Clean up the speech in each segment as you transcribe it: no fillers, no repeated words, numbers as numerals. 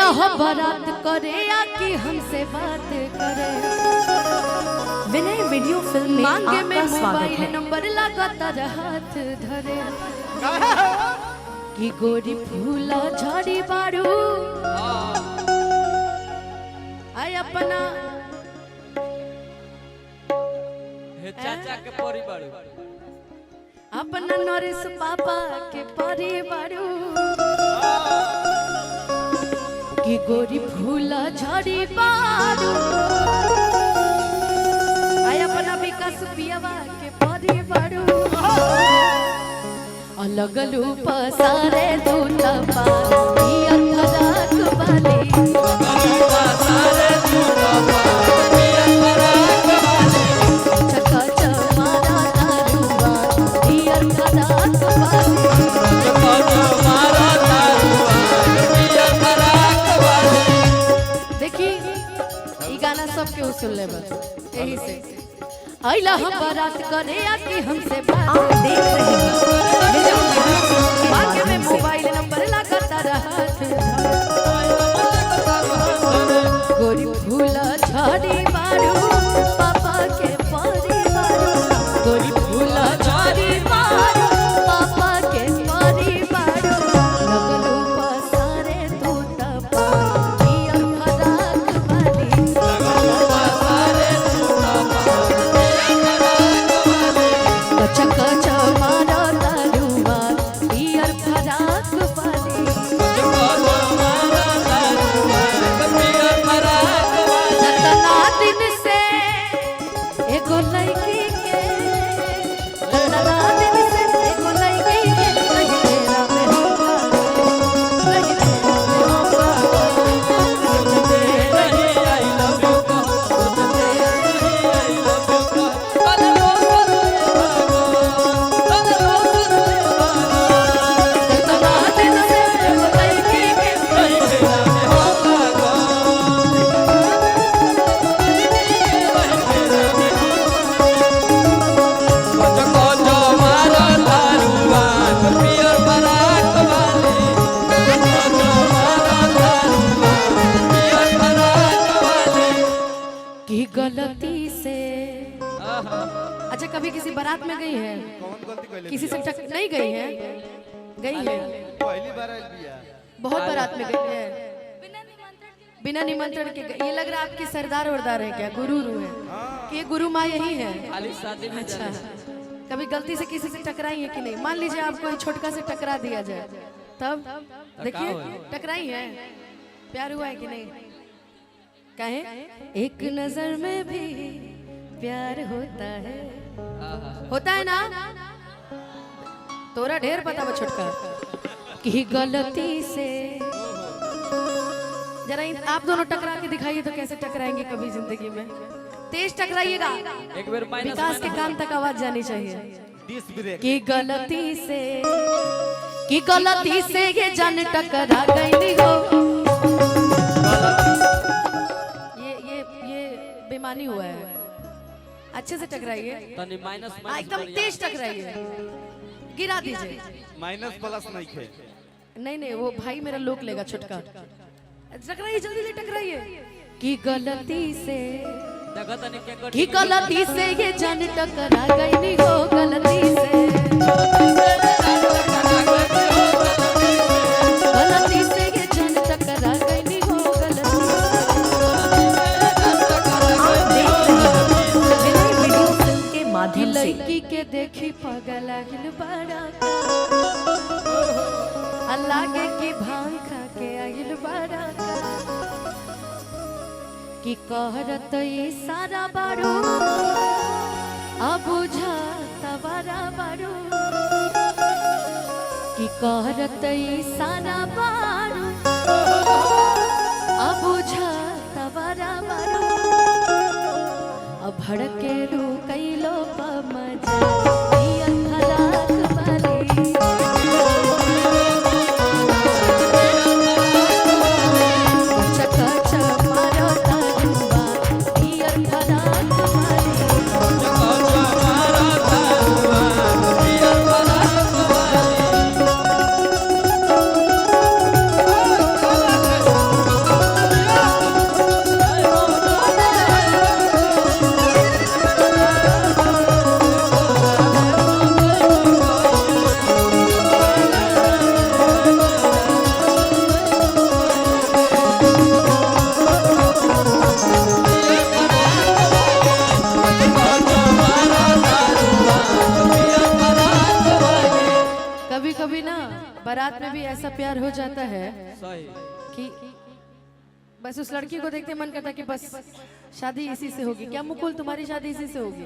आइला हो बारात करे या कि हमसे बात करे। विनय वीडियो फिल्म में मांगे में आपका स्वागत मोबाइल है। नंबर लगातार हाथ धरे कि गोरी फूला झाड़ी बारू आय अपना चाचा के परिवार अपना नरेश पापा के परिवार कि गोरी फूला झाड़ी बारू आय अपना विकास पियावा के परिवार अलग लूप सारे दूल्हा पाली अंधराक वाली सबके सुन ले बस यही से आइला हम बारात करे आके हमसे आप देख रहे हैं मांगे में मोबाइल नंबर लगातार हाथ गोरी फूला झाड़ी बारू पापा के परिवार गोरी फूला झाड़ी बारू पापा के परिवार लगलू पसारे टूटा पानी अंधराक वाली कचा कचा मारा तारुआ पियर फराक वाली लतना दिन से एगो लड़की के लतना दिन से एगो लड़की के तेरा में होगा गलती से अच्छा कभी किसी बारात में गई है? कौन गलती कर किसी से नहीं गई है? गई है पहली बार आई बिया बहुत बारात में गई है बिना निमंत्रण के ये लग रहा है आपकी सरदार वरदार है क्या गुरु है कि ये गुरु माँ यही है खाली शादी में अच्छा कभी गलती से किसी से टकराई है कि नहीं? मान लीजिए आपको छोटका से टकरा दिया जाए तब देखिए टकराई है प्यार हुआ है कि नहीं? कहे एक नजर में भी प्यार होता है ना तोरा ढेर पता बा छोटका कि गलती से जरा आप दोनों टकरा के दिखाइए तो कैसे टकराएंगे कभी जिंदगी में तेज टकराइएगा एक बार विकास के कान तक आवाज जानी चाहिए डिस ब्रेक कि गलती से ये जान टकरा गई हो बेमानी हुआ है अच्छे से टकराइए एकदम तेज टकराइए गिरा दीजिए माइनस प्लस नहीं खे नहीं वो भाई मेरा लोक लेगा छुटका टकराइए जल्दी से टकराइए कि गलती से ये जान टकरा गई हो गलती से ये जान टकरा गई हो माध्यम से लड़की के देखी पगल आगिल बड़ा अल्लाह के भांग खा के आगिल बड़ा कि कहरत ये सारा बारू अब बुझाता बड़ा बारू कि कहरत ये सारा बारू अब बुझाता बड़ा बारू अब भड़के रू कैलो मजा अंधराक वाली चका मारो तारुआ अंधराक वाली ऐसा प्यार हो जाता है सही कि बस उस लड़की को देखते मन करता कि बस शादी इसी से होगी। क्या मुकुल तुम्हारी शादी इसी से होगी?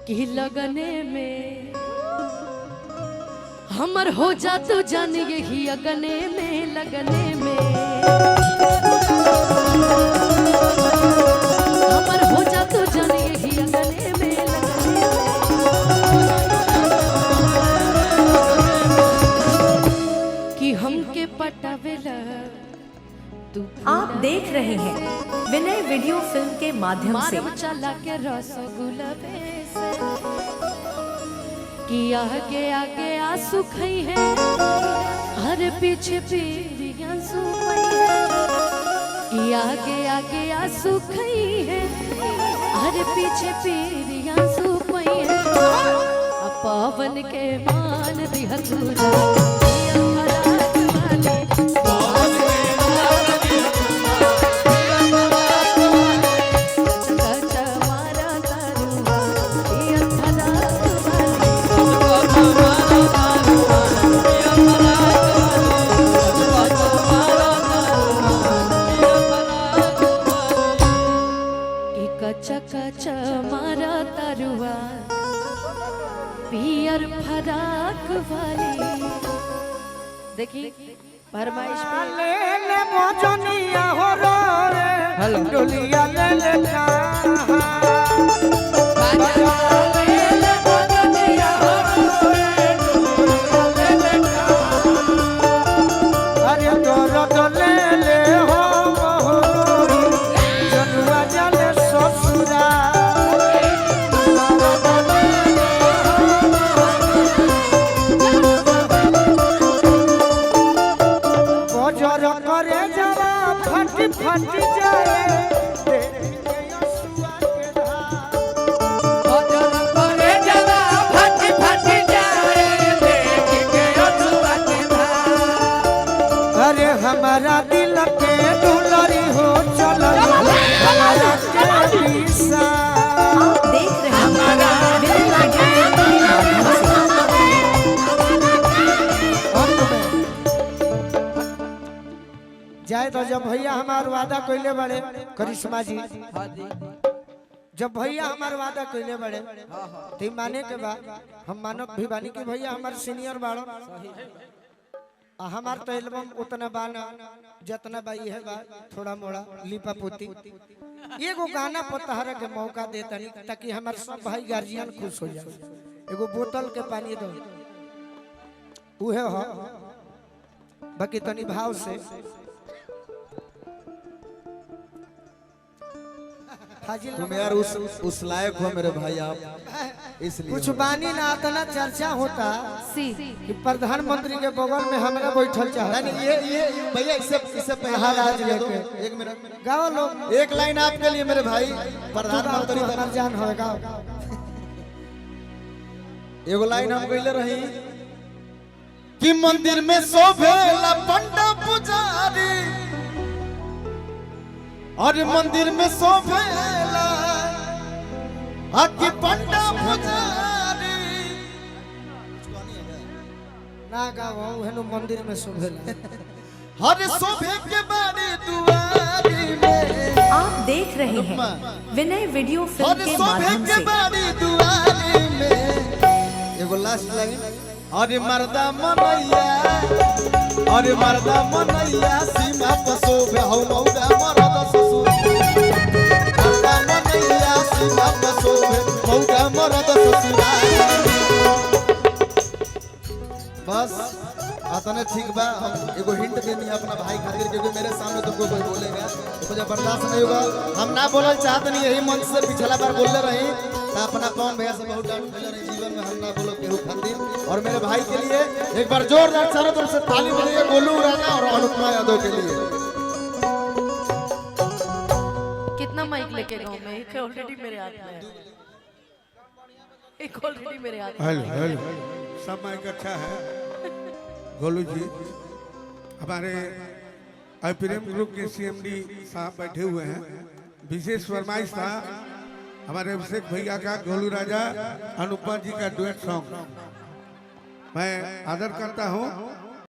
कि लगने में हमर हो जा तो जान यही अगने में लगने में हमर हो जा तो जान यही अगने में लगने में कि हमके पटावेला तू आप देख रहे हैं विनय वीडियो फिल्म के माध्यम से। मारब चला के रसगुल्ला से कि आगे आगे आंसू खई है हर पीछे पीर आंसू पई है कि आगे आगे आंसू खई है हर पीछे पीर आंसू पई है अब पवन के मान दिह तुझा कच मारा तरुआ पियर फराक वाली। देखी फरमाइश ले ले मोजनिया हो रे डोलिया ले ले अरे डोलो ले ले हो जनुआ जाले ससुरा बजर करे जरा फट फट जाए अरे हमारा दिल के दुलरी हो चल हमारा कैसा आप देख रहे हैं विनय वीडियो फिल्म के माध्यम से। जाए तो जब भैया हमार वादा कइले बड़े करिश्मा जी हाँ जी जब भैया हमार वादा कइले बड़े तो माने के बाद हम मानक भी बानी कि भैया हमार सीनियर बाड़ो हमार तो एल्बम उतना बाना जितना बाई है बा थोड़ा मोड़ा लिपा पोती एगो गाना पतहरा के मौका देता नहीं ताकि हमार सब भाई गार्जियन खुश हो जाए। एगो बोतल के पानी दो उहे हो बाकी तनी भाव से तुम यार उस लायक हो मेरे भाई आप इसलिए कुछ बानी ना इतना चर्चा होता सी कि प्रधानमंत्री के बगल में हमरा बैठल चाहता नहीं ये भैया इससे पहले महाराज दो, लेके। एक मिनट गाँव लोग एक लाइन आपके लिए मेरे भाई प्रधानमंत्री हमार जान होगा एगो लाइन हम कइले रही कि मंदिर में शोभेला पंडा पुजारी और मंदिर में शोभेला आके पंडा पुजारी ना गाँव हेनु मंदिर में शोभेला हर शोभे के बारी दुआरी में आप देख रहे हैं विनय वीडियो फिल्म और के शोभे माध्यम के से। बारी दुआरी में एगो लास्ट लाइन अरे मर्दा मनैया अरे मर्दा मनैया सीमा पर शोभे हौ मौगा मरद ससुर मर्दा मनैया सीमा पर शोभे मौगा मरद ससुर बस आतने ठीक बा हम एगो हिंट देनी है अपना भाई खातिर क्योंकि मेरे सामने तुमको कोई बोलेगा तो मुझे बर्दाश्त नहीं होगा। हम ना बोलल चाहते नहीं यही मंच से पिछला बार बोलले रही तो अपना पवन भैया से बहुत डांट मिले रही जीवन में हम ना बोलो केहू खातिर। और मेरे भाई के लिए एक बार जोरदार चारों तरफ से ताली बजाइए गोलू राजा और अनुपमा यादव के लिए। कितना माइक लेके गाँव में एक ऑलरेडी मेरे हाथ में है एक ऑलरेडी मेरे हाथ में हेलो हेलो सब माइक अच्छा है। गोलू जी हमारे प्रेम ग्रुप के सीएमडी साहब बैठे हुए हैं। विशेष फरमाइश था हमारे अभिषेक भैया का गोलू राजा अनुपमा जी का डुएट सॉन्ग मैं आदर करता हूं